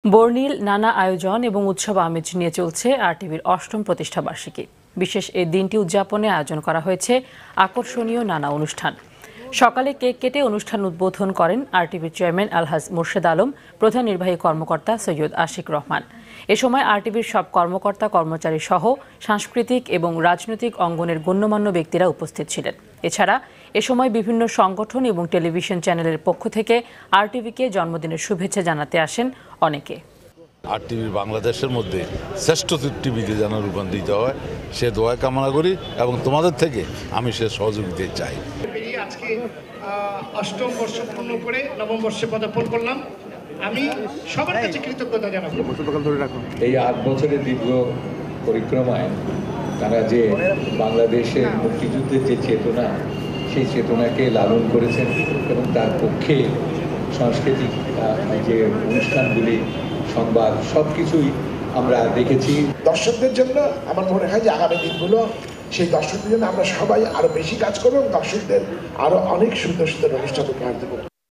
বর্ণিল নানা আয়োজন এবং উৎসব আমেজ নিয়ে চলছে আরটিভির ৮ম প্রতিষ্ঠাবার্ষিকী। বিশেষ এই দিনটি উদযাপনে আয়োজন করা হয়েছে আকর্ষণীয় নানা অনুষ্ঠান। সকালে কেক কেটে অনুষ্ঠান উদ্বোধন করেন আরটিভির চেয়ারম্যান আলহাজ মোর্শেদ আলম, প্রধান নির্বাহী কর্মকর্তা সৈয়দ আশিক রহমান। এ সময় আরটিভির সব কর্মকর্তা কর্মচারী সহ সাংস্কৃতিক এবং রাজনৈতিক অঙ্গনের গণ্যমান্য ব্যক্তিরা উপস্থিত ছিলেন। এছাড়া এ সময় বিভিন্ন সংগঠন এবং টেলিভিশন চ্যানেলের পক্ষ থেকে আরটিভিকে জন্মদিনের শুভেচ্ছা জানাতে আসেন অনেকে। আরটিভি বাংলাদেশের মধ্যে শ্রেষ্ঠ টিভিতে যেন রূপান্তরিত হয় সে দোয়া কামনা করি এবং তোমাদের থেকে আমি সে সহযোগিতা চাই। আজকে ৮ম বর্ষ পূর্ণ করে নবম বর্ষে পদার্পণ করলাম। আমি সবার কাছে কৃতজ্ঞতা জানাবো। এই ৮ বছরের দীর্ঘ পরিক্রমায় তারা যে বাংলাদেশের মুক্তিযুদ্ধের যে চেতনা, সেই চেতনাকে লালন করেছেন এবং তার পক্ষে সাংস্কৃতিক যে অনুষ্ঠানগুলি, সংবাদ, সব কিছুই আমরা দেখেছি। দর্শকদের জন্য আমার মনে হয় যে আগামী দিনগুলো সেই দর্শকদের জন্য আমরা সবাই আরো বেশি কাজ করবো এবং দর্শকদের আরো অনেক সুন্দর সুন্দর অনুষ্ঠান উপহার দেবো।